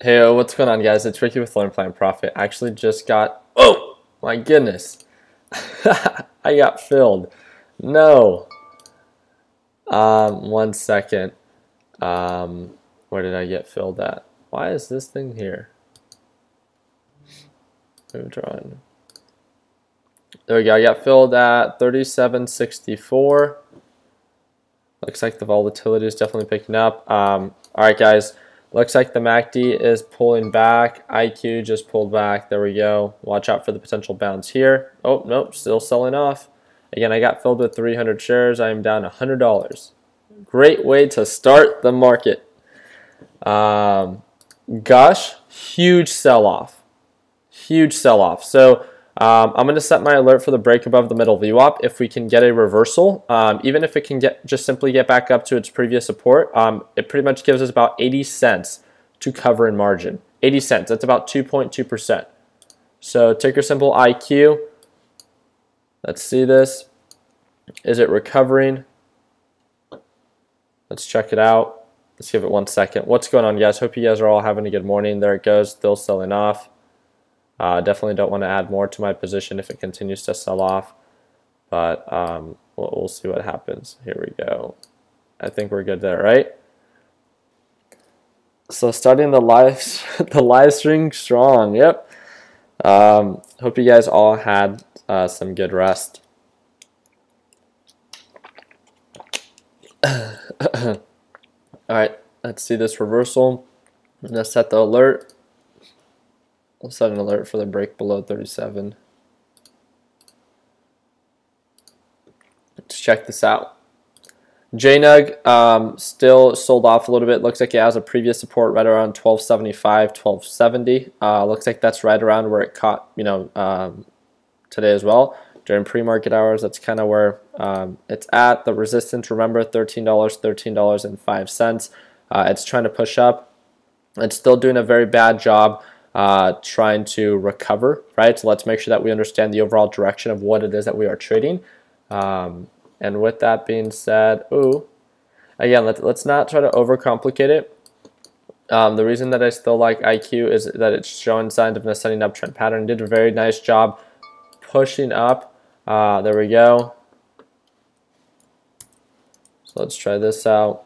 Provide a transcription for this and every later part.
Hey, what's going on, guys? It's Ricky with Learn Plan Profit. I actually just got, oh my goodness, I got filled. No. 1 second. Where did I get filled at? Why is this thing here? Moved on. There we go. I got filled at 37.64. Looks like the volatility is definitely picking up. All right, guys. Looks like the MACD is pulling back. IQ just pulled back. There we go. Watch out for the potential bounce here. Oh, nope. Still selling off. Again, I got filled with 300 shares. I am down $100. Great way to start the market. Gosh, huge sell-off. Huge sell-off. So I'm going to set my alert for the break above the middle VWAP if we can get a reversal. Even if it can just simply get back up to its previous support, it pretty much gives us about 80 cents to cover in margin. 80 cents. That's about 2.2%. So ticker symbol IQ. Let's see this. Is it recovering? Let's check it out. Let's give it 1 second. What's going on, guys? Hope you guys are all having a good morning. There it goes. Still selling off. Definitely don't want to add more to my position if it continues to sell off, but we'll see what happens. Here we go. I think we're good there, right? So starting the live stream strong. Yep. Hope you guys all had some good rest. All right, let's see this reversal. I'm gonna set the alert. I'll set an alert for the break below 37. Let's check this out. JNUG still sold off a little bit. Looks like it has a previous support right around 1275, 1270. Looks like that's right around where it caught, today as well. During pre-market hours, that's kind of where it's at. The resistance, remember, $13, $13.05. It's trying to push up. It's still doing a very bad job trying to recover, right? So let's make sure that we understand the overall direction of what it is that we are trading. And with that being said, again, let's not try to overcomplicate it. The reason that I still like IQ is that it's showing signs of an ascending uptrend pattern. Did a very nice job pushing up. There we go. So let's try this out.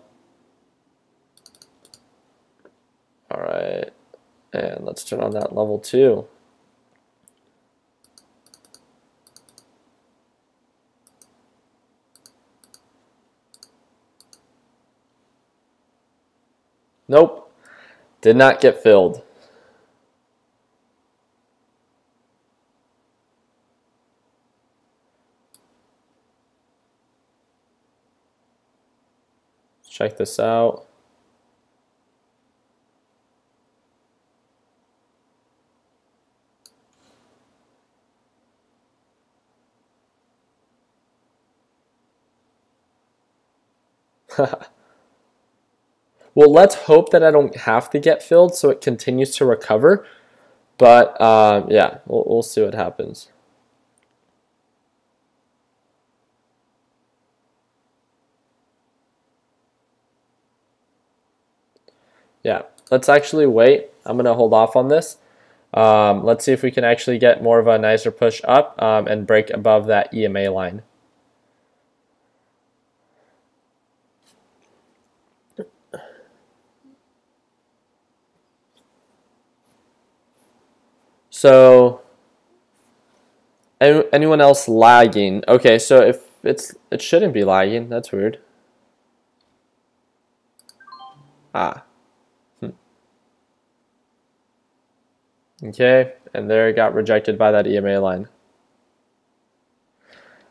All right. And let's turn on that level 2. Nope. Did not get filled. Let's check this out. Well, let's hope that I don't have to get filled so it continues to recover. But yeah, we'll see what happens. Yeah, let's actually wait. I'm going to hold off on this. Let's see if we can actually get more of a nicer push up and break above that EMA line. So, anyone else lagging? Okay, so if it shouldn't be lagging. That's weird. Okay, and there it got rejected by that EMA line.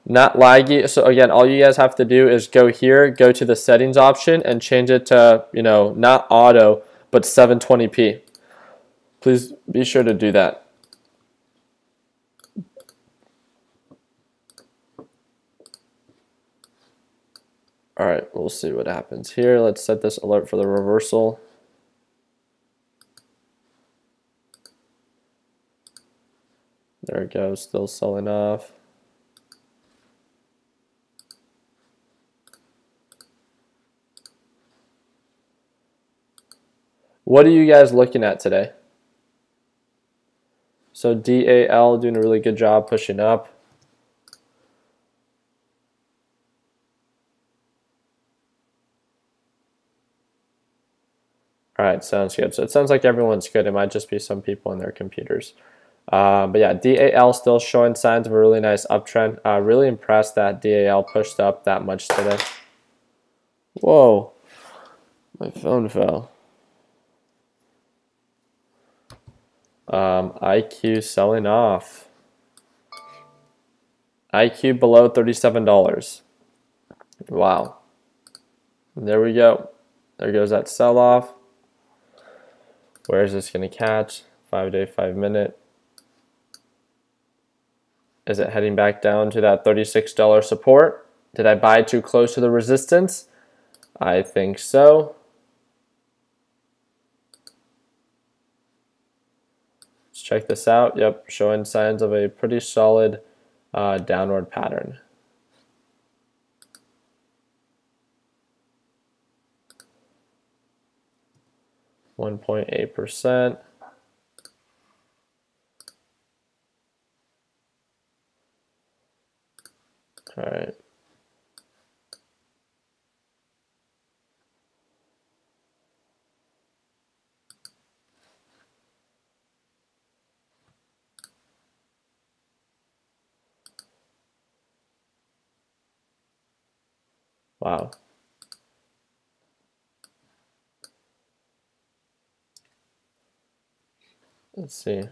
Not laggy. So again, all you guys have to do is go here, go to the settings option, and change it to, not auto, but 720p. Please be sure to do that. All right, we'll see what happens here. Let's set this alert for the reversal. There it goes, still selling off. What are you guys looking at today? So DAL doing a really good job pushing up. All right, sounds good. So it sounds like everyone's good. It might just be some people in their computers. But yeah, DAL still showing signs of a really nice uptrend. Really impressed that DAL pushed up that much today. Whoa, my phone fell. IQ selling off. IQ below $37. Wow. There we go. There goes that sell off. Where is this going to catch? 5-day, 5-minute. Is it heading back down to that $36 support? Did I buy too close to the resistance? I think so. Let's check this out. Yep, showing signs of a pretty solid downward pattern. .8%. All right. Wow. Let's see.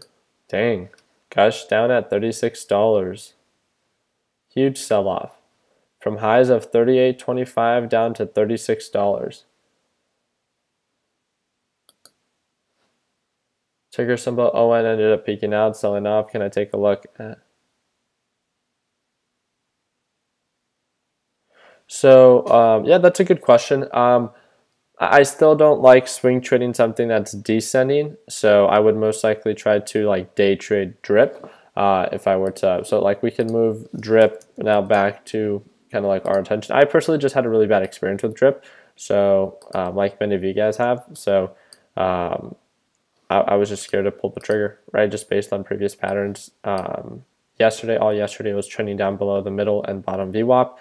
Dang. Gosh, down at $36. Huge sell-off. From highs of $38.25 down to $36. Ticker symbol ON ended up peaking out, selling off. Can I take a look at? So, yeah, that's a good question. I still don't like swing trading something that's descending, so I would most likely try to like day trade drip if I were to. So like we can move drip now back to kind of like our attention. I personally just had a really bad experience with drip, so like many of you guys have. So I was just scared to pull the trigger, right? Just based on previous patterns. Yesterday, all yesterday was trending down below the middle and bottom VWAP.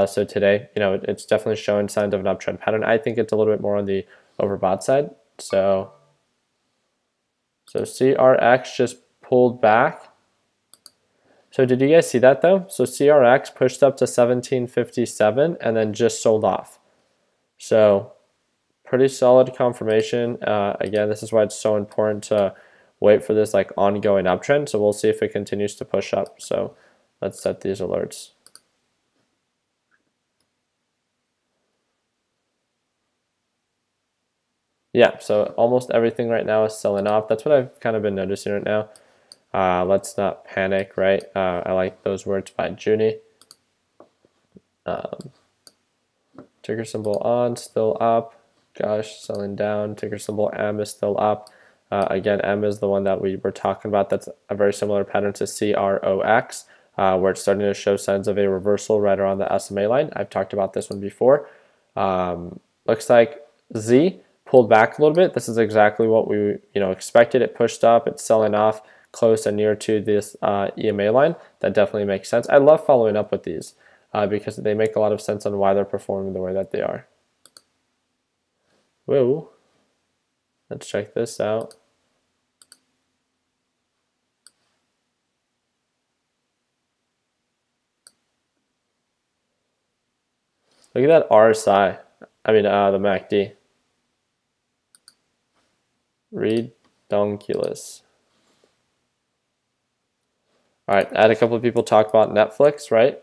So today, you know, it's definitely showing signs of an uptrend pattern. I think it's a little bit more on the overbought side. So CRX just pulled back. So did you guys see that though? So CRX pushed up to 1757 and then just sold off. So pretty solid confirmation. Again, this is why it's so important to wait for this like ongoing uptrend. So we'll see if it continues to push up. So let's set these alerts. Yeah, so almost everything right now is selling off. That's what I've kind of been noticing right now. Let's not panic, right? I like those words by Junie. Ticker symbol on, still up. Gosh, selling down. Ticker symbol M is still up. Again, M is the one that we were talking about. That's a very similar pattern to CROX, where it's starting to show signs of a reversal right around the SMA line. I've talked about this one before. Looks like Z pulled back a little bit. This is exactly what we expected. It pushed up. It's selling off close and near to this EMA line. That definitely makes sense. I love following up with these because they make a lot of sense on why they're performing the way that they are. Whoa. Let's check this out. Look at that RSI. I mean, the MACD. Redonkulous. All right, I had a couple of people talk about Netflix, right?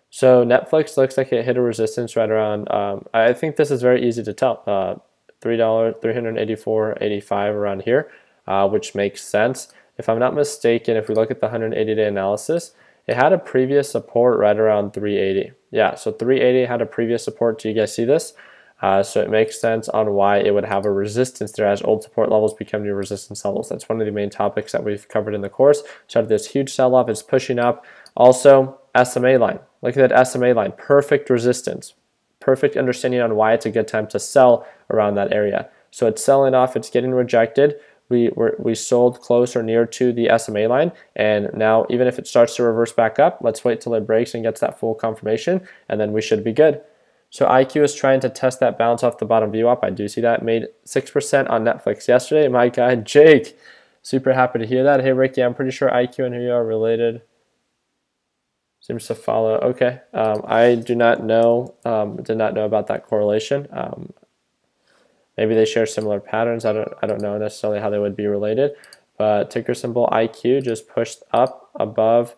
So Netflix looks like it hit a resistance right around, I think this is very easy to tell, $384.85 around here, which makes sense. If I'm not mistaken, if we look at the 180-day analysis, it had a previous support right around 380. Yeah, so 380 had a previous support. Do you guys see this? So it makes sense on why it would have a resistance there as old support levels become new resistance levels. That's one of the main topics that we've covered in the course. Started this huge sell-off, it's pushing up. Also, SMA line. Look at that SMA line, perfect resistance. Perfect understanding on why it's a good time to sell around that area. So it's selling off, it's getting rejected. We sold close or near to the SMA line, and now even if it starts to reverse back up, let's wait till it breaks and gets that full confirmation, and then we should be good. So IQ is trying to test that bounce off the bottom VWAP. I do see that. Made 6% on Netflix yesterday. My guy Jake, super happy to hear that. Hey Ricky, I'm pretty sure IQ and who you are related. Seems to follow. Okay, I do not know. Did not know about that correlation. Maybe they share similar patterns. I don't know necessarily how they would be related. But ticker symbol IQ just pushed up above.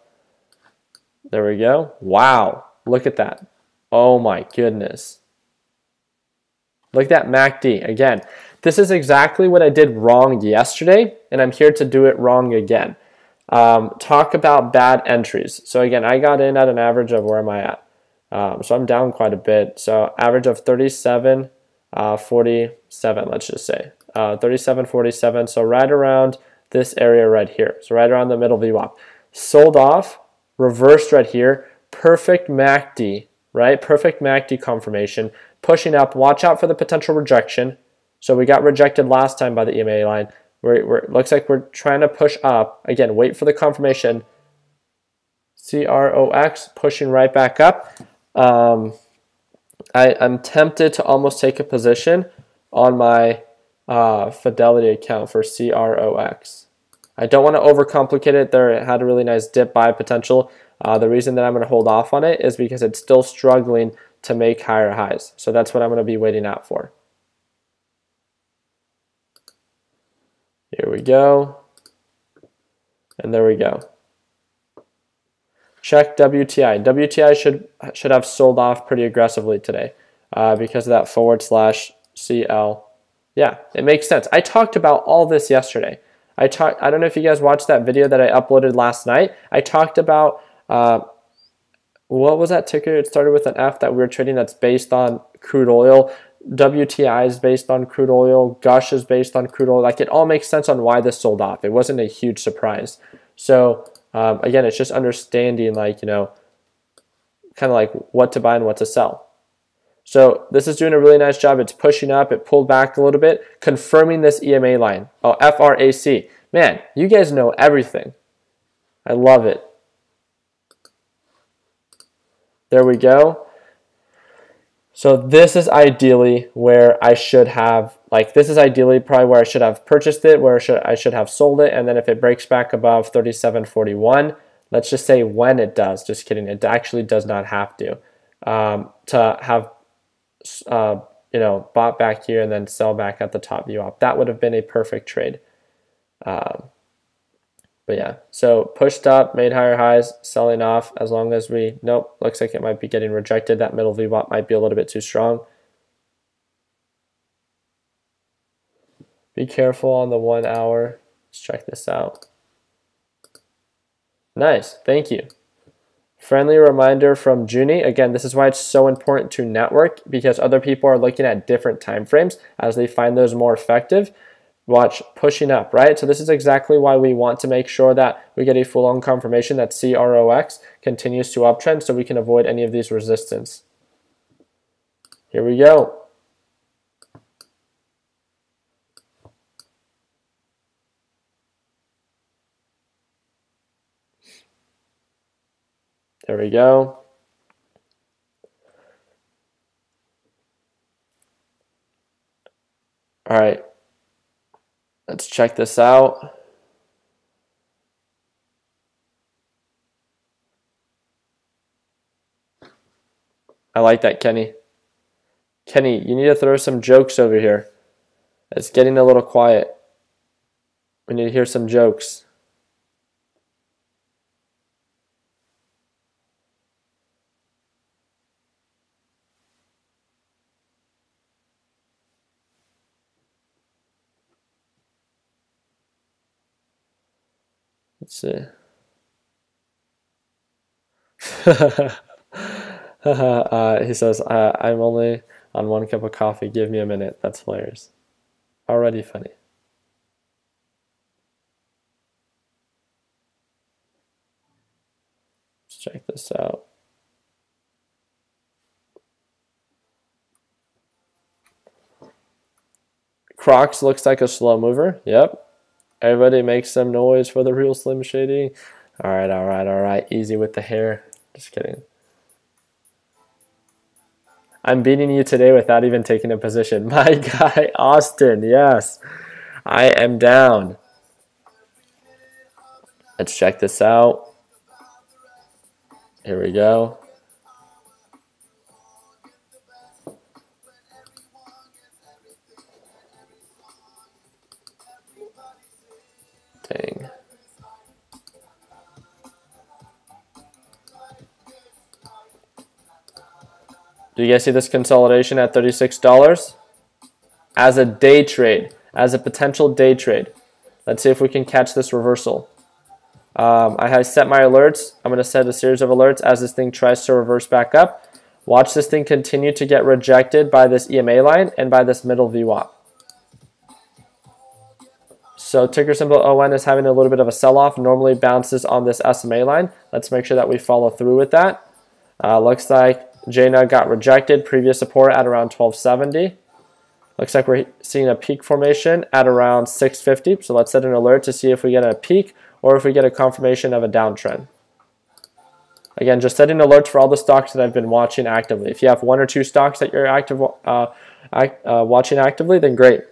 There we go. Wow, look at that. Oh my goodness. Look at that MACD. Again, this is exactly what I did wrong yesterday, and I'm here to do it wrong again. Talk about bad entries. So again, I got in at an average of, where am I at? So I'm down quite a bit. So average of 37.47, let's just say. 37.47, so right around this area right here. So right around the middle VWAP. Sold off, reversed right here, perfect MACD, right? Perfect MACD confirmation, pushing up. Watch out for the potential rejection. So we got rejected last time by the EMA line. Looks like we're trying to push up. Again, wait for the confirmation. CROX pushing right back up. I'm tempted to almost take a position on my Fidelity account for CROX. I don't want to overcomplicate it. It had a really nice dip buy potential. The reason that I'm going to hold off on it is because it's still struggling to make higher highs. So that's what I'm going to be waiting out for. Here we go. And there we go. Check WTI. WTI should have sold off pretty aggressively today because of that /CL. Yeah, it makes sense. I talked about all this yesterday. I don't know if you guys watched that video that I uploaded last night. I talked about what was that ticker? It started with an F that we were trading that's based on crude oil. WTI is based on crude oil. Gush is based on crude oil. Like, it all makes sense on why this sold off. It wasn't a huge surprise. So again, it's just understanding, like, kind of like what to buy and what to sell. So this is doing a really nice job. It's pushing up. It pulled back a little bit, confirming this EMA line. Oh, FRAC. Man, you guys know everything. I love it. There we go. So this is ideally where I should have, this is ideally probably where I should have purchased it, where I should have sold it. And then if it breaks back above 37.41, let's just say when it does, just kidding, it actually does not have to have, bought back here and then sell back at the top VWAP. That would have been a perfect trade. But yeah, so pushed up, made higher highs, selling off as long as nope, looks like it might be getting rejected. That middle VWAP might be a little bit too strong. Be careful on the 1 hour. Let's check this out. Nice, thank you. Friendly reminder from Junie. Again, this is why it's so important to network, because other people are looking at different time frames as they find those more effective. Watch, pushing up, right? So this is exactly why we want to make sure that we get a full-on confirmation that CROX continues to uptrend so we can avoid any of these resistance. Here we go. There we go. All right. Let's check this out. I like that, Kenny. Kenny, you need to throw some jokes over here. It's getting a little quiet. We need to hear some jokes. Let's see. He says, I'm only on 1 cup of coffee. Give me a minute. That's hilarious. Already funny. Let's check this out. Crocs looks like a slow mover. Yep. Everybody make some noise for the real Slim Shady. All right, all right, all right. Easy with the hair. Just kidding. I'm beating you today without even taking a position. My guy, Austin, yes. I am down. Let's check this out. Here we go. Dang. Do you guys see this consolidation at $36? As a day trade, as a potential day trade. Let's see if we can catch this reversal. I have set my alerts. I'm going to set a series of alerts as this thing tries to reverse back up. Watch this thing continue to get rejected by this EMA line and by this middle VWAP. So ticker symbol ON is having a little bit of a sell-off. Normally bounces on this SMA line. Let's make sure that we follow through with that. Looks like JNUG got rejected. Previous support at around 1270. Looks like we're seeing a peak formation at around 650. So let's set an alert to see if we get a peak or if we get a confirmation of a downtrend. Again, just setting alerts for all the stocks that I've been watching actively. If you have 1 or 2 stocks that you're watching actively, then great.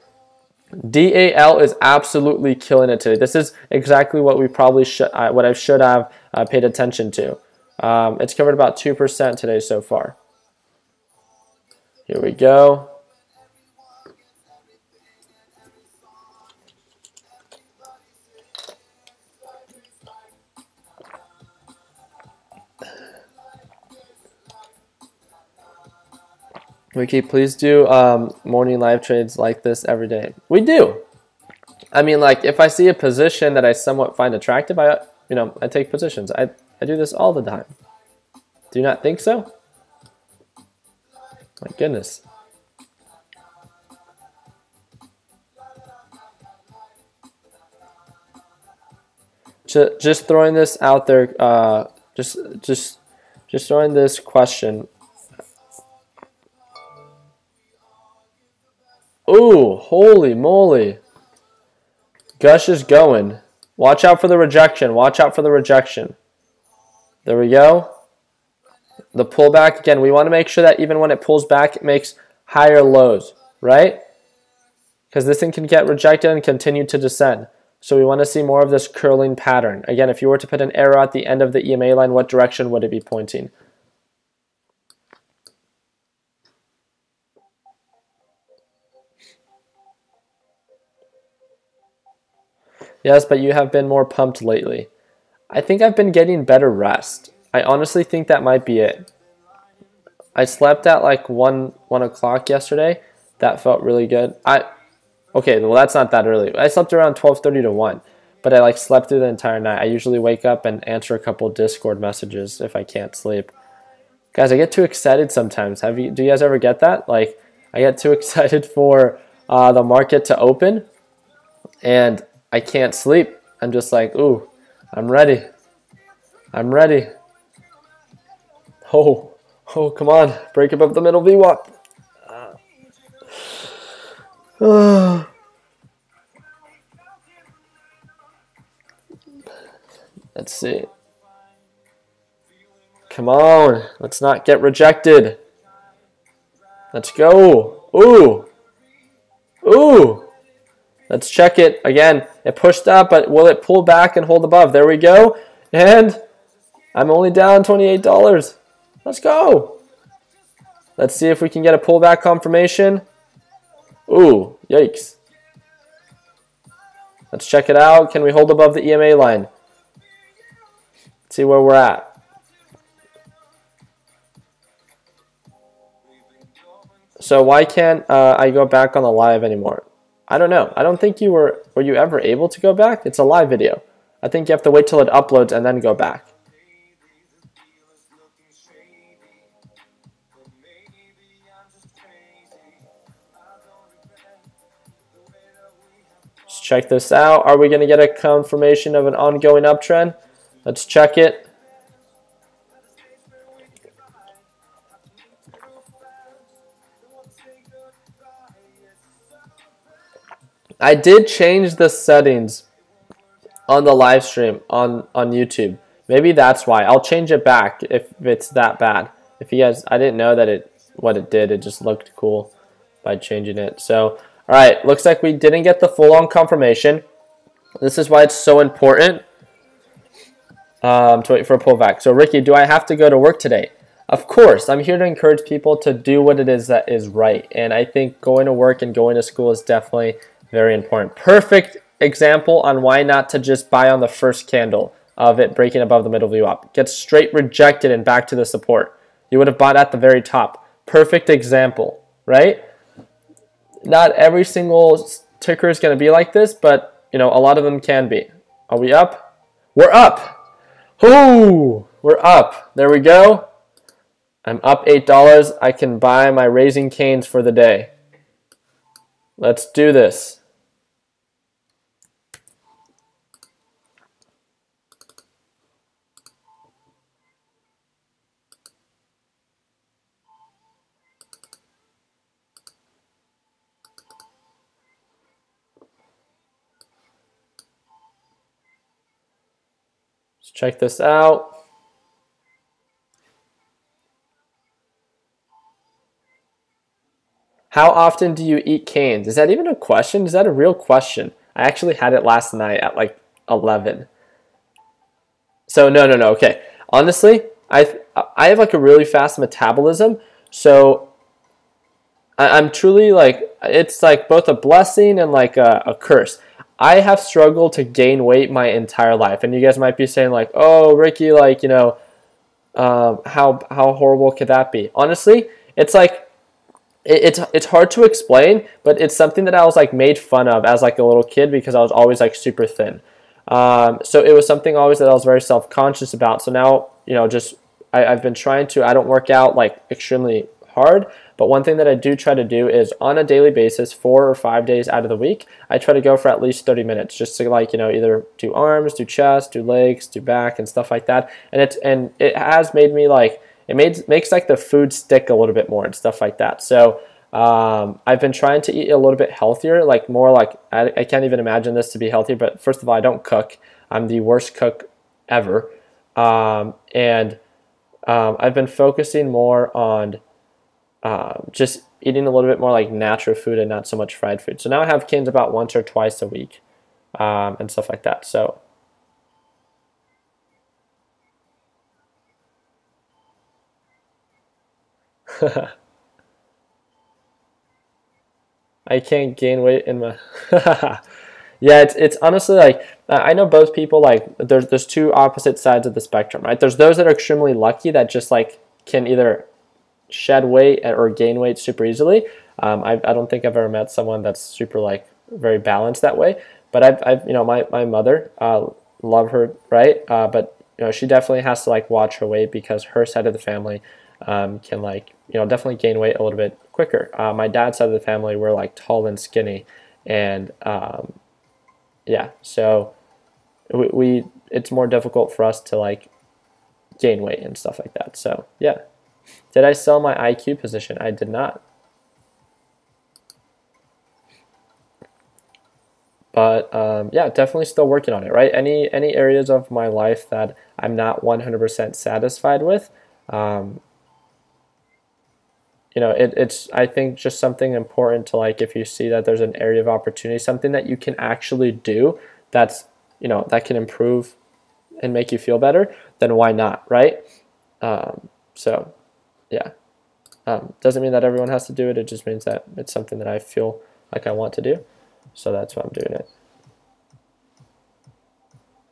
DAL is absolutely killing it today. This is exactly what we probably should, what I should have paid attention to. It's covered about 2% today so far. Here we go. Ricky, please do morning live trades like this every day. We do. I mean, like, if I see a position that I somewhat find attractive, I take positions. I do this all the time. Do you not think so? My goodness. Just throwing this out there. Just throwing this question. Ooh, holy moly. Gush is going. Watch out for the rejection. Watch out for the rejection. There we go. The pullback, again, we want to make sure that even when it pulls back, it makes higher lows, right? Because this thing can get rejected and continue to descend. So we want to see more of this curling pattern. Again, if you were to put an arrow at the end of the EMA line, what direction would it be pointing? Yes, but you have been more pumped lately. I think I've been getting better rest. I honestly think that might be it. I slept at like 1 o'clock yesterday. That felt really good. Okay, well, that's not that early. I slept around 12:30 to 1, but I like slept through the entire night. I usually wake up and answer a couple Discord messages if I can't sleep. Guys, I get too excited sometimes. Do you guys ever get that? Like, I get too excited for the market to open, and I can't sleep. I'm just like, ooh, I'm ready. I'm ready. Oh, come on. Break above the middle VWAP. Let's see. Come on. Let's not get rejected. Let's go. Ooh. Ooh. Let's check it. Again, it pushed up, but will it pull back and hold above? There we go. And I'm only down $28. Let's go. Let's see if we can get a pullback confirmation. Ooh, yikes. Let's check it out. Can we hold above the EMA line? Let's see where we're at. So why can't I go back on the live anymore? I don't know. I don't think you were you ever able to go back? It's a live video. I think you have to wait till it uploads and then go back. check this out. Are we going to get a confirmation of an ongoing uptrend? Let's check it. I did change the settings on the live stream on YouTube. Maybe that's why. I'll change it back if it's that bad. If you guys, I didn't know that what it did. It just looked cool by changing it. So, all right, looks like we didn't get the full-on confirmation. This is why it's so important to wait for a pullback. So, Ricky, do I have to go to work today? Of course. I'm here to encourage people to do what it is that is right. And I think going to work and going to school is definitely very important. Perfect example on why not to just buy on the first candle of it breaking above the middle view up. Gets straight rejected and back to the support. You would have bought at the very top. Perfect example, right? Not every single ticker is going to be like this, but you know, a lot of them can be. Are we up? We're up. Ooh, we're up. There we go. I'm up $8. I can buy my Raising Cane's for the day. Let's do this. Let's check this out. How often do you eat canes? Is that even a question? Is that a real question? I actually had it last night at like 11. So no. Okay. Honestly, I have like a really fast metabolism. So I'm truly like, it's like both a blessing and like a curse. I have struggled to gain weight my entire life. And you guys might be saying like, oh, Ricky, like, you know, how horrible could that be? Honestly, it's like, it's hard to explain, but it's something that I was like made fun of as like a little kid because I was always like super thin. So it was something always that I was very self-conscious about. So now, you know, just I've been trying to, I don't work out like extremely hard, but one thing that I do try to do is on a daily basis, 4 or 5 days out of the week, I try to go for at least 30 minutes just to like, you know, either do arms, do chest, do legs, do back and stuff like that. And it has made me like, makes like the food stick a little bit more and stuff like that. So I've been trying to eat a little bit healthier, like more like, I can't even imagine this to be healthy, but first of all, I don't cook. I'm the worst cook ever. And I've been focusing more on just eating a little bit more like natural food and not so much fried food. So now I have canes about once or twice a week and stuff like that. So I can't gain weight in my yeah, it's honestly like I know both people, like there's two opposite sides of the spectrum, right? There's those that are extremely lucky that just like can either shed weight or gain weight super easily. I don't think I've ever met someone that's super like very balanced that way. But I've you know, my mother, love her, right? But you know, she definitely has to like watch her weight because her side of the family can like, you know, definitely gain weight a little bit quicker. My dad's side of the family, we're like tall and skinny, and yeah, so it's more difficult for us to like gain weight and stuff like that. So yeah. Did I sell my IQ position? I did not. But yeah, definitely still working on it, right? Any areas of my life that I'm not 100% satisfied with, you know, it's I think just something important to like, if you see that there's an area of opportunity, something that you can actually do that's, you know, that can improve and make you feel better, then why not, right? So yeah, doesn't mean that everyone has to do it. It just means that it's something that I feel like I want to do. So that's why I'm doing it.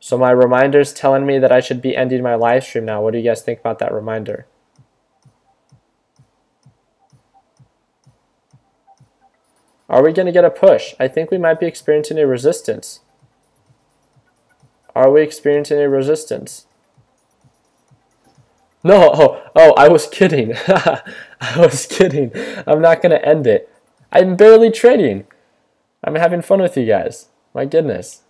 So my reminder's telling me that I should be ending my live stream now. What do you guys think about that reminder? Are we going to get a push? I think we might be experiencing a resistance. Are we experiencing a resistance? No, oh, I was kidding. I was kidding. I'm not going to end it. I'm barely trading. I'm having fun with you guys. My goodness.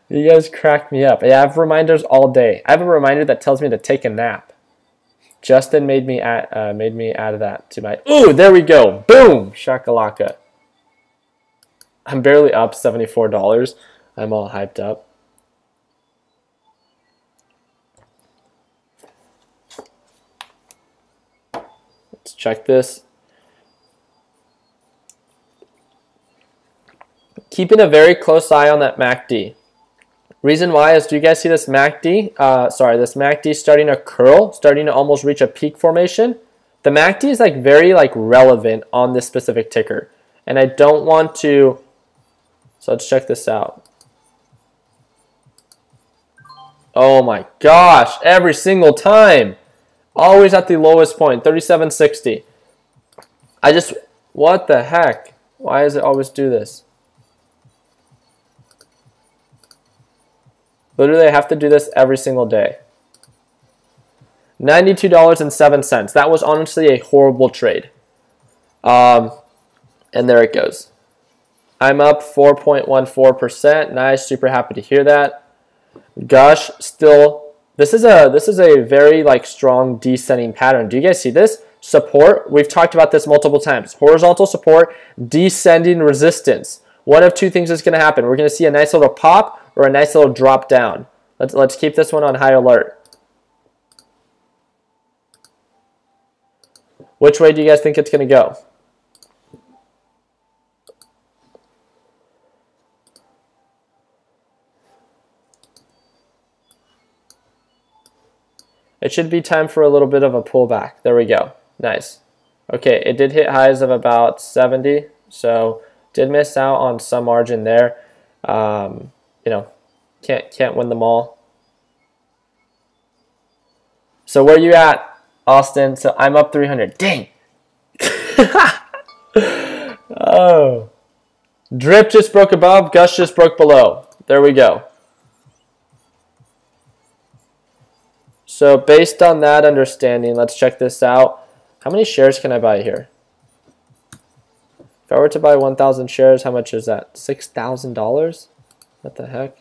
You guys crack me up. Yeah, I have reminders all day. I have a reminder that tells me to take a nap. Justin made me add that to my. Ooh, there we go. Boom, shakalaka. I'm barely up $74. I'm all hyped up. Let's check this. Keeping a very close eye on that MACD. Reason why is, do you guys see this MACD? This MACD starting to curl, starting to almost reach a peak formation. The MACD is like very relevant on this specific ticker, and I don't want to. So let's check this out. Oh my gosh! Every single time, always at the lowest point, 37.60. What the heck? Why does it always do this? Literally, I have to do this every single day. $92.07. That was honestly a horrible trade. And there it goes. I'm up 4.14%. Nice, super happy to hear that. Gosh, still, this is a very strong descending pattern. Do you guys see this? Support, we've talked about this multiple times. Horizontal support, descending resistance. One of two things is going to happen. We're going to see a nice little pop or a nice little drop down. Let's keep this one on high alert. Which way do you guys think it's going to go? It should be time for a little bit of a pullback. There we go. Nice. Okay, it did hit highs of about 70, so did miss out on some margin there. You know, can't win them all. So where you at, Austin? So I'm up 300. Dang. Oh. Drip just broke above. Gus just broke below. There we go. So based on that understanding, let's check this out. How many shares can I buy here? If I were to buy 1,000 shares, how much is that? $6,000? What the heck?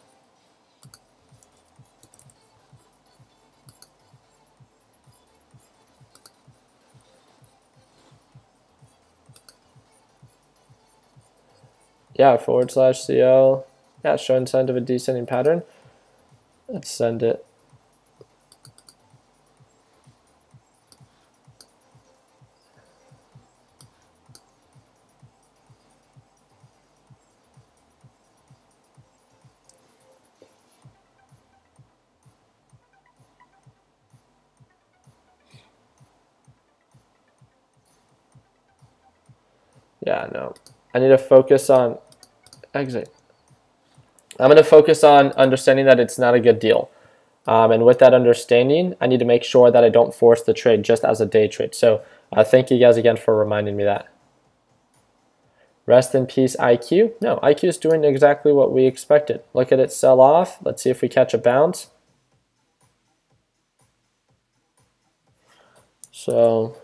Yeah, /CL. Yeah, showing signs of a descending pattern. Let's send it. Yeah, no. I need to focus on exit. I'm going to focus on understanding that it's not a good deal. And with that understanding, I need to make sure that I don't force the trade just as a day trade. So thank you guys again for reminding me that. Rest in peace, IQ. No, IQ is doing exactly what we expected. Look at it sell off. Let's see if we catch a bounce. So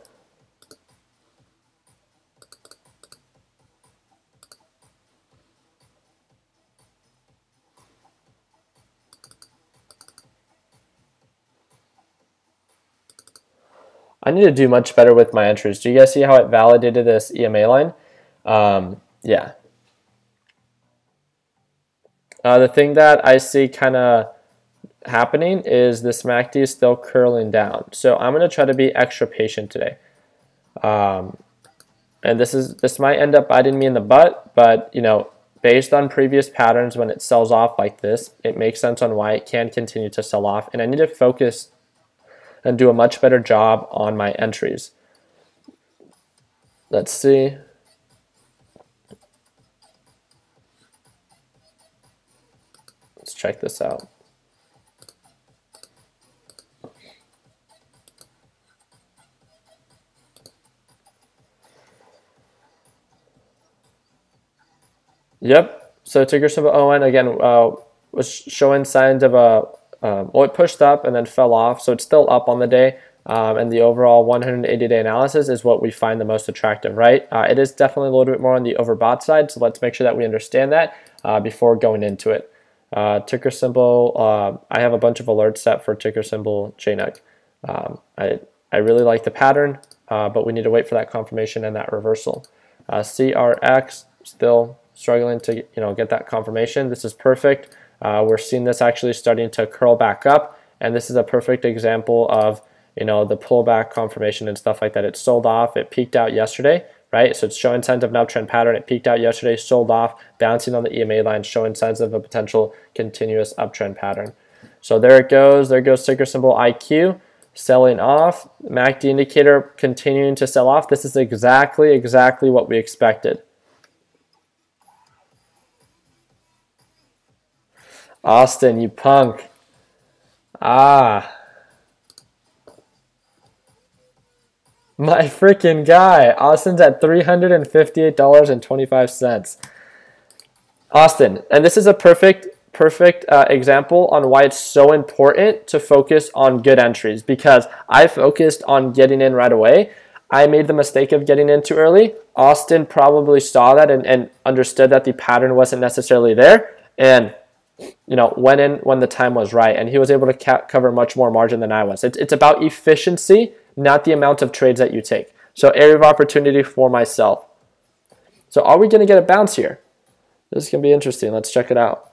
I need to do much better with my entries. Do you guys see how it validated this EMA line? Yeah. The thing that I see kind of happening is this MACD is still curling down. So I'm going to try to be extra patient today. And this might end up biting me in the butt, but you know, based on previous patterns, when it sells off like this, it makes sense on why it can continue to sell off. And I need to focus and do a much better job on my entries. Let's see. Let's check this out. Yep. So ticker symbol ON again was showing signs of a well, it pushed up and then fell off, so it's still up on the day, and the overall 180-day analysis is what we find the most attractive, right? It is definitely a little bit more on the overbought side, so let's make sure that we understand that before going into it. Ticker symbol, I have a bunch of alerts set for ticker symbol JNUG. I really like the pattern, but we need to wait for that confirmation and that reversal. CRX, still struggling to get that confirmation. This is perfect. We're seeing this actually starting to curl back up, and this is a perfect example of the pullback confirmation and stuff like that. It sold off. It peaked out yesterday, right? So it's showing signs of an uptrend pattern. It peaked out yesterday, sold off, bouncing on the EMA line, showing signs of a potential continuous uptrend pattern. So there it goes. There goes ticker symbol IQ, selling off. MACD indicator continuing to sell off. This is exactly what we expected. Austin, you punk. My freaking guy. Austin's at $358.25. Austin, and this is a perfect example on why it's so important to focus on good entries, because I focused on getting in right away. I made the mistake of getting in too early. Austin probably saw that and understood that the pattern wasn't necessarily there, and went in when the time was right, and he was able to cover much more margin than I was. It's about efficiency, not the amount of trades that you take. So area of opportunity for myself. So are we going to get a bounce here? This is going to be interesting. Let's check it out.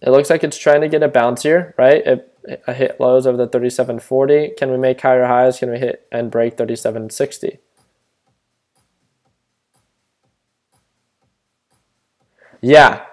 It looks like it's trying to get a bounce here, right? It hit lows over the 3740. Can we make higher highs? Can we hit and break 3760? Yeah.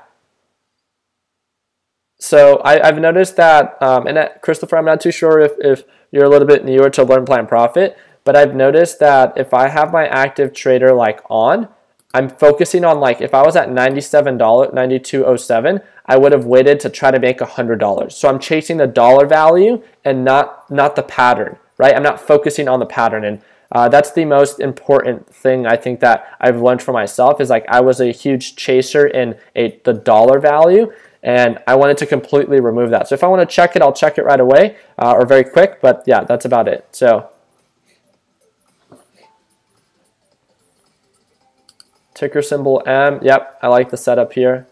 So I've noticed that, and Christopher, I'm not too sure if you're a little bit newer to Learn Plan Profit, but I've noticed that if I have my active trader on, I'm focusing on if I was at $97, $92.07, I would have waited to try to make $100. So I'm chasing the dollar value and not the pattern, right? I'm not focusing on the pattern, and that's the most important thing I think that I've learned for myself is I was a huge chaser in the dollar value, and I wanted to completely remove that. So if I want to check it, I'll check it right away or very quick, but yeah, that's about it. So ticker symbol M, yep, I like the setup here.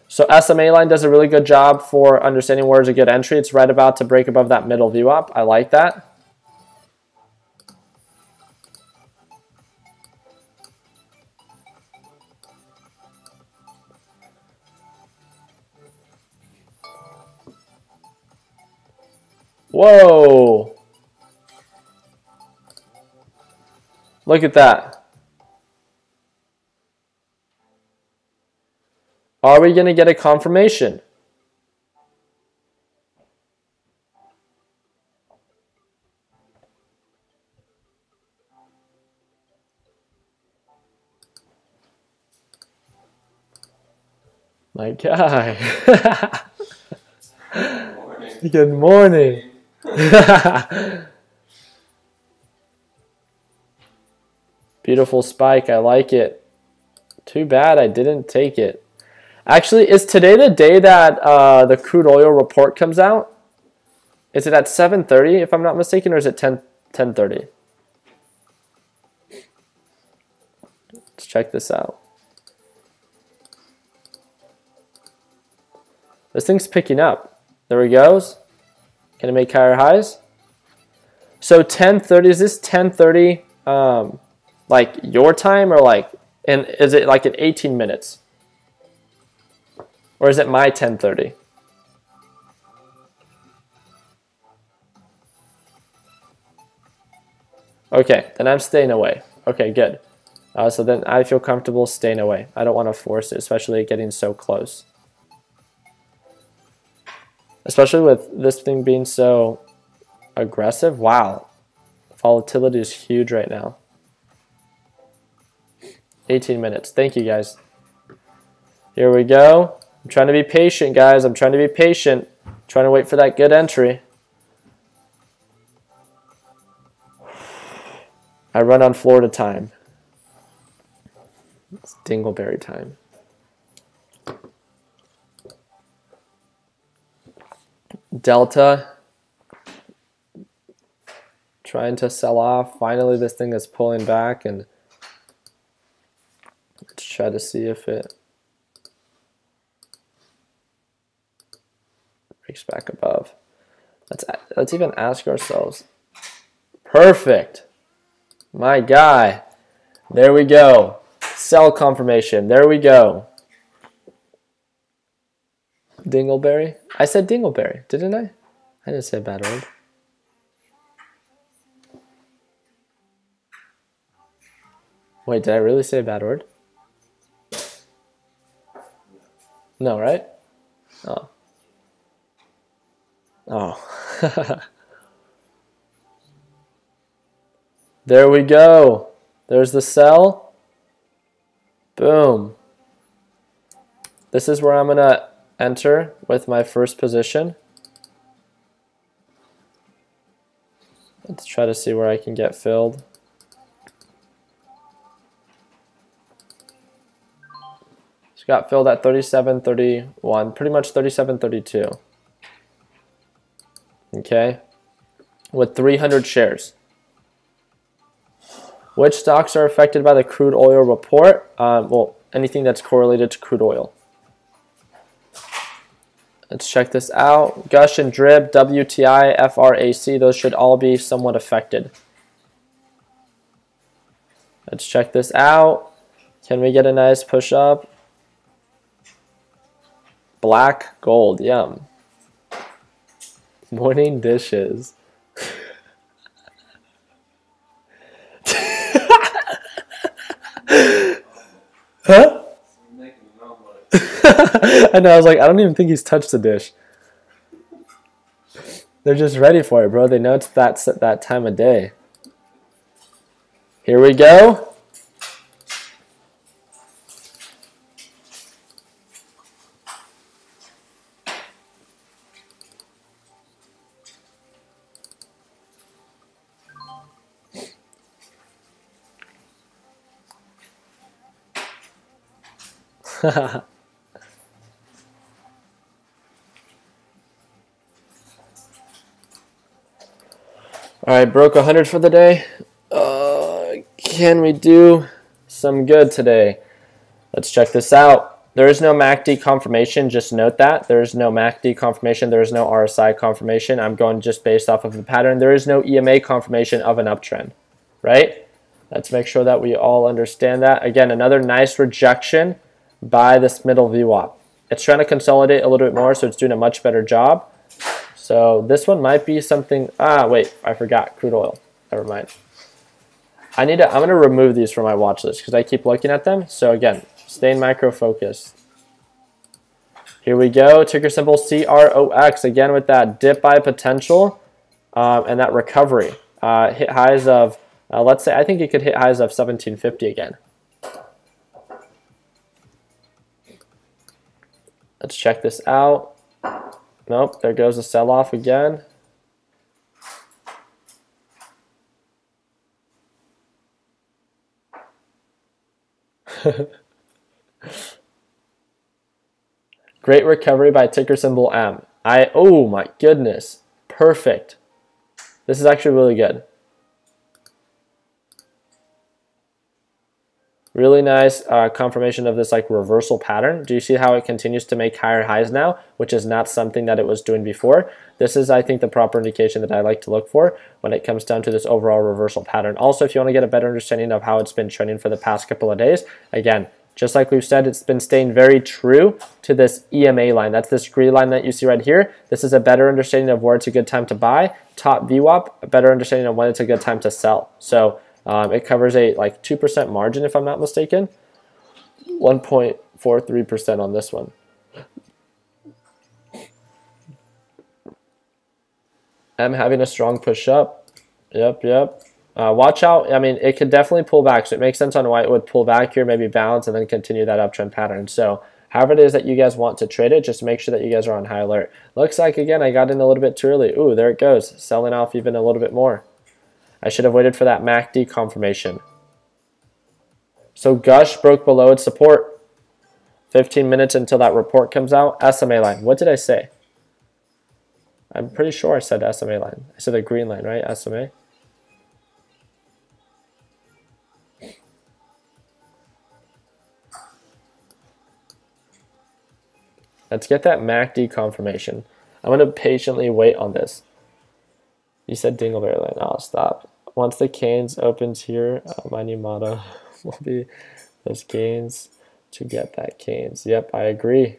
So SMA line does a really good job for understanding where's a good entry. It's right about to break above that middle view up. I like that. Whoa. Look at that. Are we going to get a confirmation? My guy. Good morning. Beautiful spike. I like it. Too bad I didn't take it. Actually, is today the day that the crude oil report comes out? Is it at 7:30, if I'm not mistaken, or is it 10:30? Let's check this out. This thing's picking up. There he goes. Can it make higher highs? So 10:30, is this 10:30 your time, or and is it in 18 minutes? Or is it my 10:30? Okay, then I'm staying away. Okay, good. So then I feel comfortable staying away. I don't want to force it, especially getting so close. Especially with this thing being so aggressive. Wow. Volatility is huge right now. 18 minutes. Thank you, guys. Here we go. I'm trying to be patient, guys. I'm trying to be patient. I'm trying to wait for that good entry. I run on Florida time. It's dingleberry time. Delta trying to sell off. Finally, this thing is pulling back, and let's try to see if it breaks back above. Let's even ask ourselves. Perfect. My guy. There we go. Sell confirmation. There we go. Dingleberry? I said dingleberry, didn't I? I didn't say a bad word. Wait, did I really say a bad word? No, right? Oh. Oh. There we go. There's the sell. Boom. This is where I'm going to enter with my first position. Let's try to see where I can get filled. It's got filled at 37.31, pretty much 37.32. Okay, with 300 shares. Which stocks are affected by the crude oil report? Well, anything that's correlated to crude oil. Let's check this out. Gush and Drib, WTI, FRAC, those should all be somewhat affected. Let's check this out. Can we get a nice push up? Black gold, yum. Morning dishes. Huh? I know, I was like, I don't even think he's touched the dish. They're just ready for it, bro. They know it's that time of day. Here we go. All right, broke 100 for the day. Can we do some good today? Let's check this out. There is no MACD confirmation. Just note that. There is no MACD confirmation. There is no RSI confirmation. I'm going just based off of the pattern. There is no EMA confirmation of an uptrend, right? Let's make sure that we all understand that. Again, another nice rejection by this middle VWAP. It's trying to consolidate a little bit more, so it's doing a much better job. So this one might be something. Wait, I forgot crude oil. Never mind. I'm gonna remove these from my watch list because I keep looking at them. So again, stay in micro focus. Here we go. Ticker symbol CROX again with that dip buy potential and that recovery. Hit highs of let's say I think it could hit highs of 1750 again. Let's check this out. Nope, there goes the sell-off again. Great recovery by ticker symbol M. Oh my goodness, perfect. This is actually really good. Really nice confirmation of this like reversal pattern. Do you see how it continues to make higher highs now, which is not something that it was doing before? This is, I think, the proper indication that I like to look for when it comes down to this overall reversal pattern. Also, if you want to get a better understanding of how it's been trending for the past couple of days, again, just like we've said, it's been staying very true to this EMA line. That's this green line that you see right here. This is a better understanding of where it's a good time to buy. Top VWAP, a better understanding of when it's a good time to sell. So it covers a like 2% margin, if I'm not mistaken. 1.43% on this one. I'm having a strong push up. Yep. Watch out. I mean, it could definitely pull back. So it makes sense on why it would pull back here, maybe bounce, and then continue that uptrend pattern. So however it is that you guys want to trade it, just make sure that you guys are on high alert. Looks like, again, I got in a little bit too early. Ooh, there it goes. Selling off even a little bit more. I should have waited for that MACD confirmation. So Gush broke below its support. 15 minutes until that report comes out. SMA line. What did I say? I'm pretty sure I said SMA line. I said the green line, right? SMA. Let's get that MACD confirmation. I'm going to patiently wait on this. You said Dingleberry line. Oh, stop. Once the canes opens here, my new motto will be those canes to get that canes. Yep, I agree.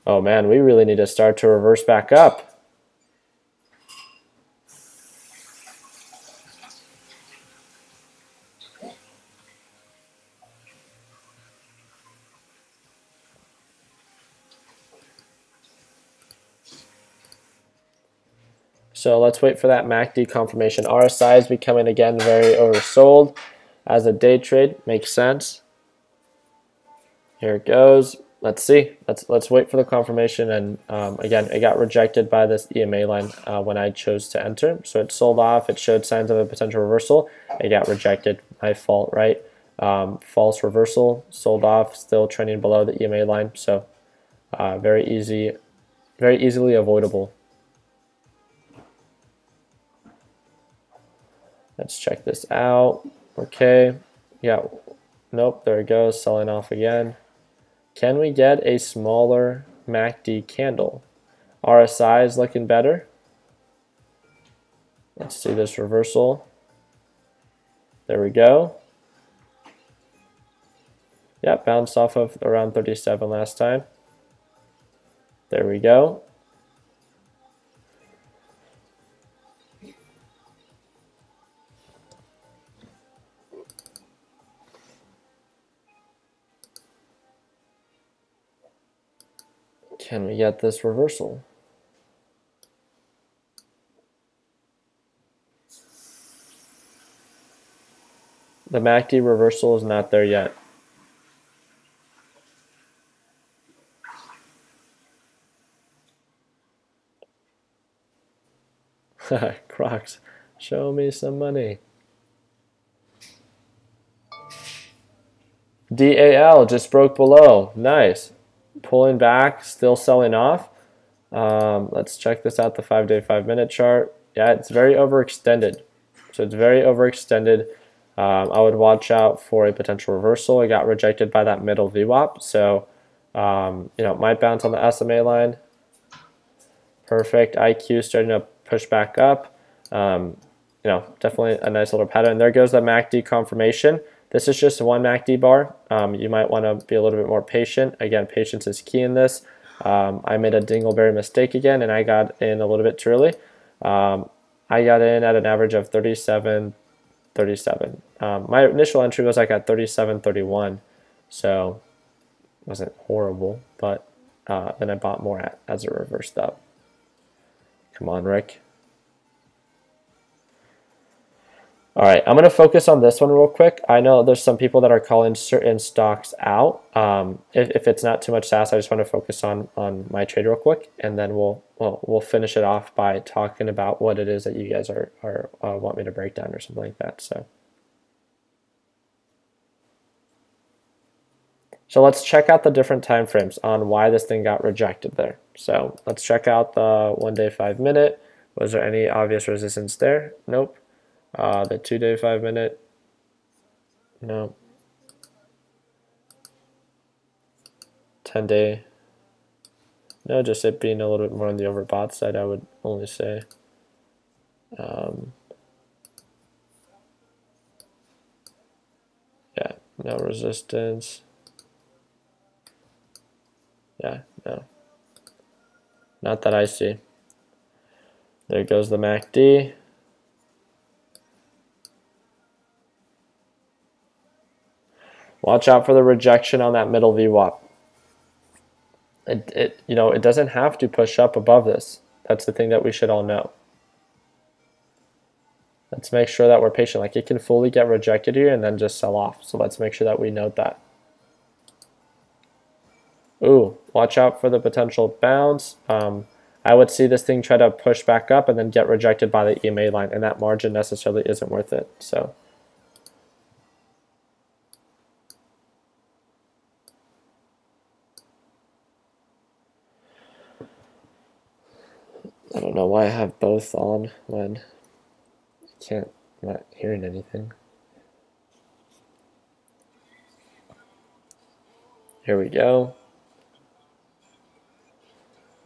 Oh man, we really need to start to reverse back up. So let's wait for that MACD confirmation. RSI is becoming again very oversold as a day trade. Makes sense. Here it goes. Let's see. Let's wait for the confirmation. And again, it got rejected by this EMA line when I chose to enter. So it sold off. It showed signs of a potential reversal. It got rejected. My fault, right? False reversal. Sold off. Still trending below the EMA line. So very easily avoidable. Let's check this out. Okay. Yeah. Nope. There it goes. Selling off again. Can we get a smaller MACD candle? RSI is looking better. Let's see this reversal. There we go. Yep, bounced off of around 37 last time. There we go. Can we get this reversal? The MACD reversal is not there yet. Crocs, show me some money. DAL just broke below. Nice. Pulling back, still selling off. Let's check this out, the 5-day, 5-minute chart. Yeah, it's very overextended. So it's very overextended. I would watch out for a potential reversal. It got rejected by that middle VWAP. So, you know, it might bounce on the SMA line. Perfect. IQ starting to push back up. You know, definitely a nice little pattern. There goes the MACD confirmation. This is just one MACD bar. You might want to be a little bit more patient. Again, patience is key in this. I made a dingleberry mistake again, and I got in a little bit too early. I got in at an average of 37.37. My initial entry was like at 37.31, so it wasn't horrible, but then I bought more as it reversed up. Come on, Rick. All right, I'm going to focus on this one real quick. I know there's some people that are calling certain stocks out. If it's not too much sass, I just want to focus on my trade real quick, and then we'll finish it off by talking about what it is that you guys are want me to break down or something like that. So let's check out the different time frames on why this thing got rejected there. So let's check out the 1-day, 5-minute. Was there any obvious resistance there? Nope. The 2-day, 5-minute, no. 10-day, no, just it being a little bit more on the overbought side, I would only say. Yeah, no resistance. Yeah, no. Not that I see. There goes the MACD. Watch out for the rejection on that middle VWAP. You know, it doesn't have to push up above this. That's the thing that we should all know. Let's make sure that we're patient. Like, it can fully get rejected here and then just sell off. So let's make sure that we note that. Ooh, watch out for the potential bounce. I would see this thing try to push back up and then get rejected by the EMA line, and that margin necessarily isn't worth it. So I don't know why I have both on when I'm not hearing anything. Here we go.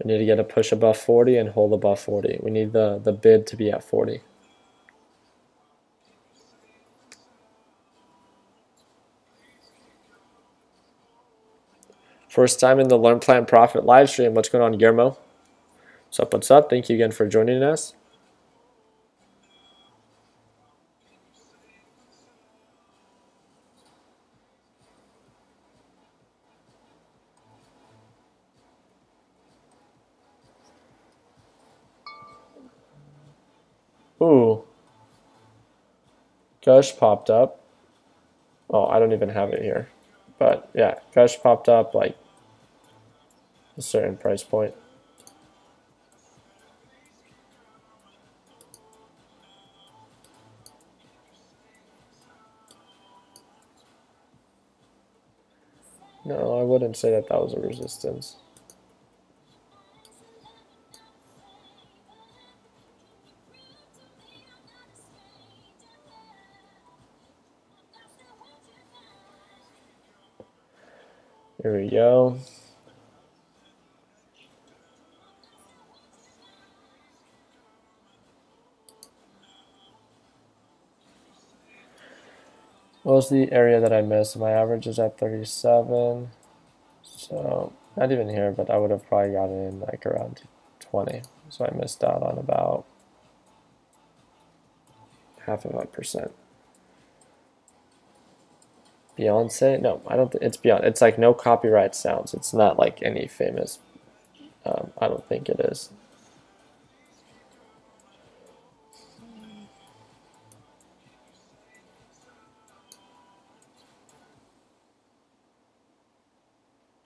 We need to get a push above 40 and hold above 40. We need the bid to be at 40. First time in the Learn Plan Profit live stream. What's going on, Guillermo? What's up, what's up? Thank you again for joining us. Ooh. Gush popped up. Oh, I don't even have it here. But yeah, Gush popped up like a certain price point. No, I wouldn't say that was a resistance. Here we go. What was the area that I missed? My average is at 37. So not even here, but I would have probably gotten in like around 20. So I missed out on about 0.5%. Beyonce? No, I don't think it's Beyonce. It's like no copyright sounds. It's not like any famous. I don't think it is.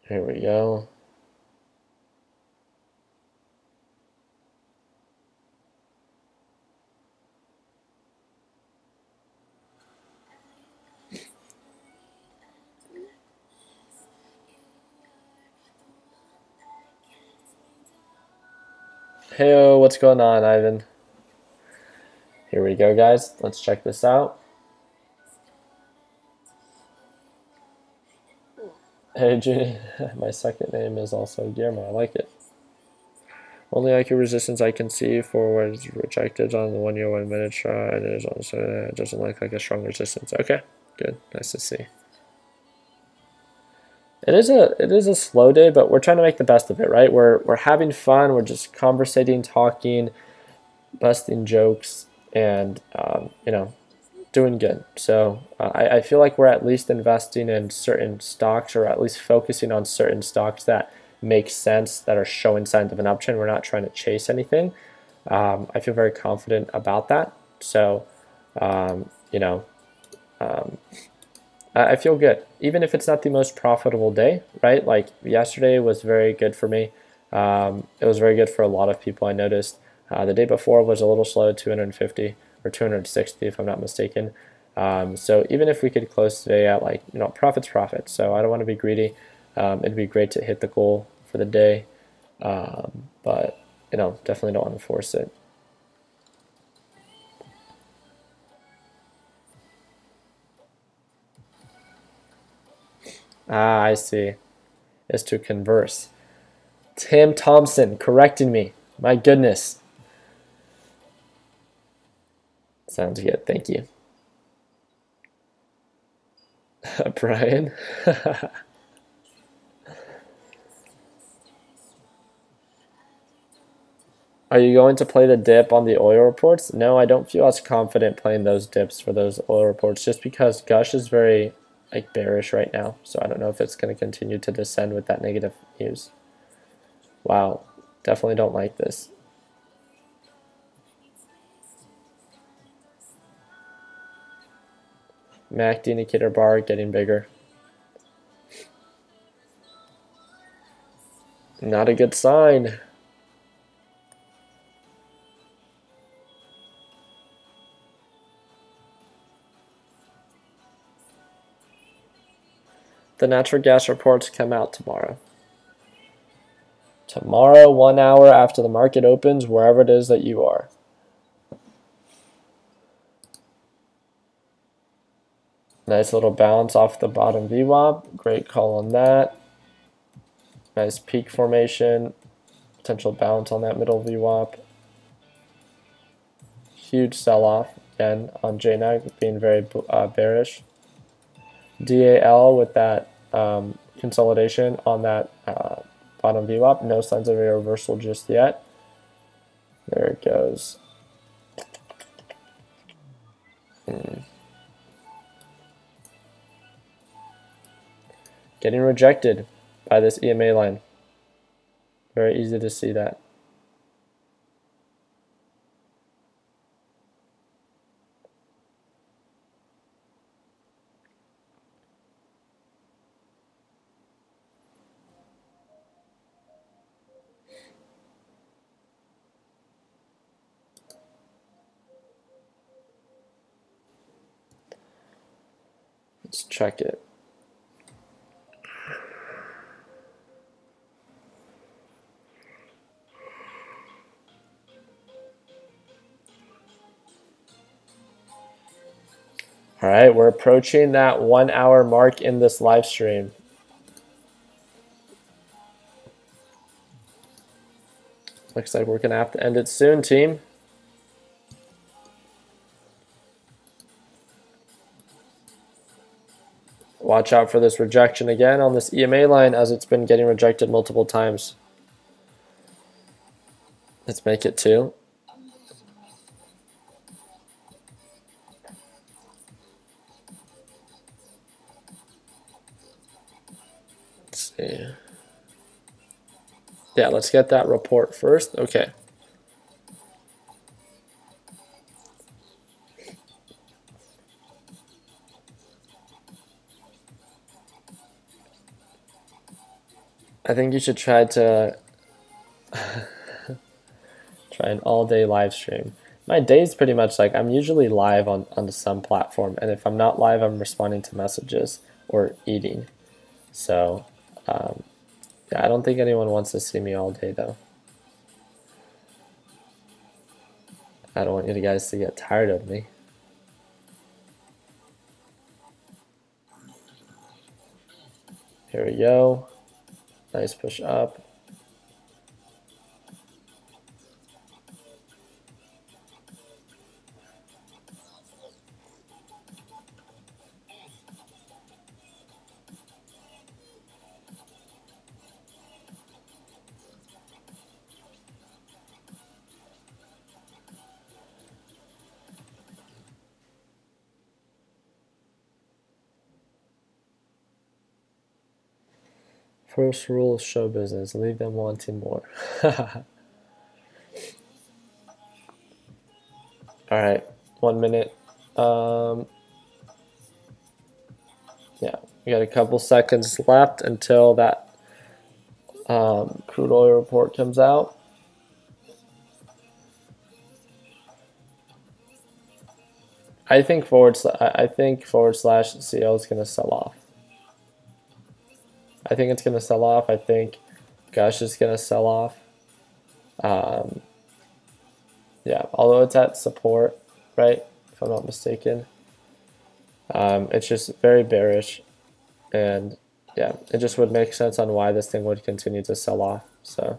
Here we go. Hey, what's going on, Ivan? Here we go, guys. Let's check this out. Hey, Judy. My second name is also Guillermo. I like it. Only IQ resistance I can see for when it's rejected on the 1 year, 1 minute chart. It is also, it doesn't look like a strong resistance. Okay, good. Nice to see. It is a slow day, but we're trying to make the best of it, right? We're having fun. We're just conversating, talking, busting jokes, and you know, doing good. So I feel like we're at least investing in certain stocks, or at least focusing on certain stocks that make sense, that are showing signs of an uptrend. We're not trying to chase anything. I feel very confident about that. So you know, I feel good, even if it's not the most profitable day, right? Like yesterday was very good for me. It was very good for a lot of people, I noticed. The day before was a little slow, 250 or 260 if I'm not mistaken. So even if we could close today at like, you know, profit's profit. So I don't want to be greedy. It'd be great to hit the goal for the day, but you know, definitely don't want to force it. Ah, I see. Is to converse. Tim Thompson correcting me. My goodness. Sounds good. Thank you. Brian. Are you going to play the dip on the oil reports? No, I don't feel as confident playing those dips for those oil reports, just because Gush is very like bearish right now. So I don't know if it's going to continue to descend with that negative news. Wow, definitely don't like this. MACD indicator bar getting bigger. Not a good sign. The natural gas reports come out tomorrow. Tomorrow, 1 hour after the market opens, wherever it is that you are. Nice little bounce off the bottom VWAP. Great call on that. Nice peak formation. Potential bounce on that middle VWAP. Huge sell-off again on JNAG, being very bearish. DAL with that consolidation on that bottom VWAP. No signs of a reversal just yet. There it goes. Getting rejected by this EMA line. Very easy to see that. Let's check it. All right, we're approaching that 1 hour mark in this live stream. Looks like we're going to have to end it soon, team. Watch out for this rejection again on this EMA line, as it's been getting rejected multiple times. Let's make it 2. Let's see. Yeah, let's get that report first. Okay. I think you should try to try an all-day live stream. My day is pretty much like I'm usually live on some platform, and if I'm not live, I'm responding to messages or eating. So, yeah, I don't think anyone wants to see me all day, though. I don't want you guys to get tired of me. Here we go. Nice push up. First rule of show business, leave them wanting more. All right, 1 minute. Yeah, we got a couple seconds left until that crude oil report comes out. I think forward slash CL is going to sell off. I think it's going to sell off. I think Gush is going to sell off. Yeah, although it's at support, right, if I'm not mistaken. It's just very bearish. And yeah, it just would make sense on why this thing would continue to sell off. So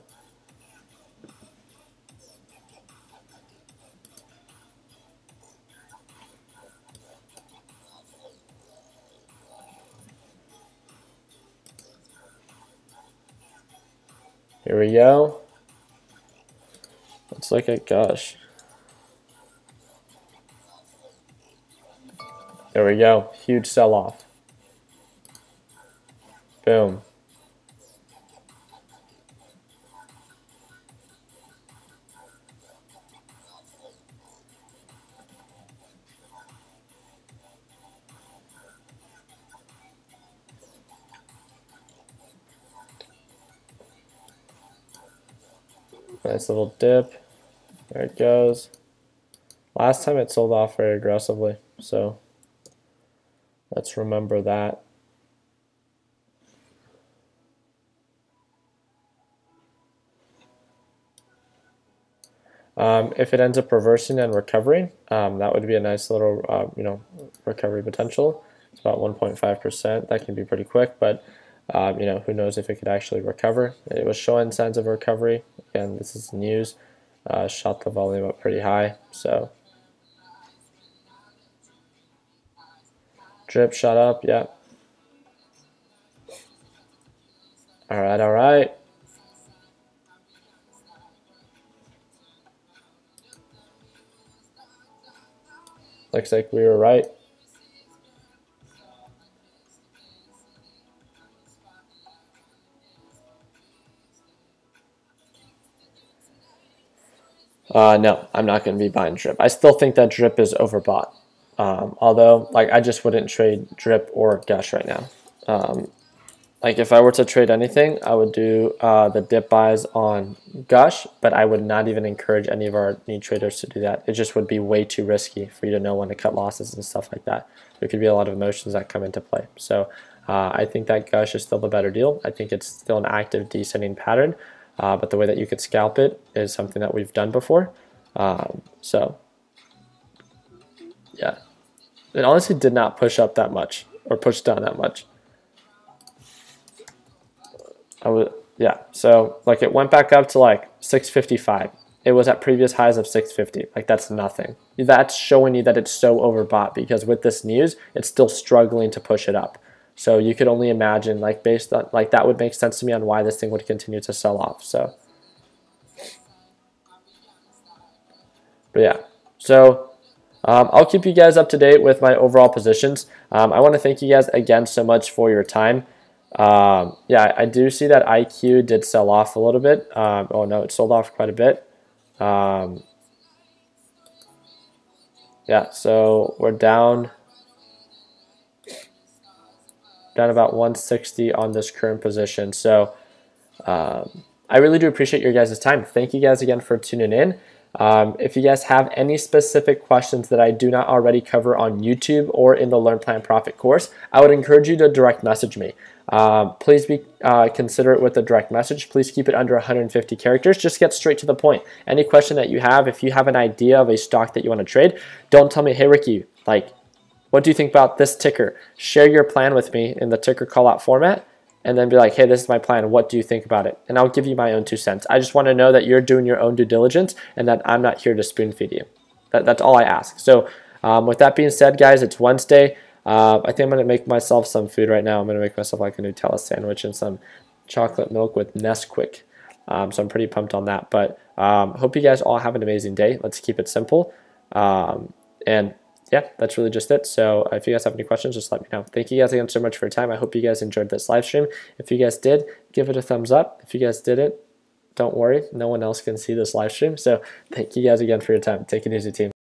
here we go. Let's look at Gush. There we go. Huge sell-off. Boom. Nice little dip. There it goes. Last time it sold off very aggressively, so let's remember that. If it ends up reversing and recovering, that would be a nice little recovery potential. It's about 1.5%. That can be pretty quick, but who knows if it could actually recover. It was showing signs of recovery. Again, this is news. Shot the volume up pretty high, so drip shot up, yeah. All right, all right. Looks like we were right. No, I'm not going to be buying drip. I still think that drip is overbought. Although, I just wouldn't trade drip or gush right now. If I were to trade anything, I would do the dip buys on gush, but I would not even encourage any of our new traders to do that. It just would be way too risky for you to know when to cut losses and stuff like that. There could be a lot of emotions that come into play. So I think that gush is still the better deal. I think it's still an active descending pattern, but the way that you could scalp it is something that we've done before. So yeah, it honestly did not push up that much or push down that much. So it went back up to 655. It was at previous highs of 650. That's nothing. That's showing you that it's so overbought, because with this news, it's still struggling to push it up. So you could only imagine, based on that would make sense to me on why this thing would continue to sell off. So, but yeah, so I'll keep you guys up to date with my overall positions. I want to thank you guys again so much for your time. Yeah, I do see that IQ did sell off a little bit. Oh no, it sold off quite a bit. Yeah, so we're down about 160 on this current position. So I really do appreciate your guys' time. Thank you guys again for tuning in. If you guys have any specific questions that I do not already cover on YouTube or in the Learn Plan Profit course, I would encourage you to direct message me. Please be considerate with the direct message. Please keep it under 150 characters. Just get straight to the point. Any question that you have, if you have an idea of a stock that you want to trade, don't tell me, hey Ricky, what do you think about this ticker? Share your plan with me in the ticker call out format, and then be like, hey, this is my plan. What do you think about it? And I'll give you my own 2 cents. I just want to know that you're doing your own due diligence and that I'm not here to spoon feed you. That's all I ask. So with that being said, guys, it's Wednesday. I think I'm going to make myself some food right now. I'm going to make myself a Nutella sandwich and some chocolate milk with Nesquik. So I'm pretty pumped on that. But hope you guys all have an amazing day. Let's keep it simple. And yeah, that's really just it. So if you guys have any questions, just let me know. Thank you guys again so much for your time. I hope you guys enjoyed this live stream. If you guys did, give it a thumbs up. If you guys didn't, don't worry. No one else can see this live stream. So thank you guys again for your time. Take it easy, team.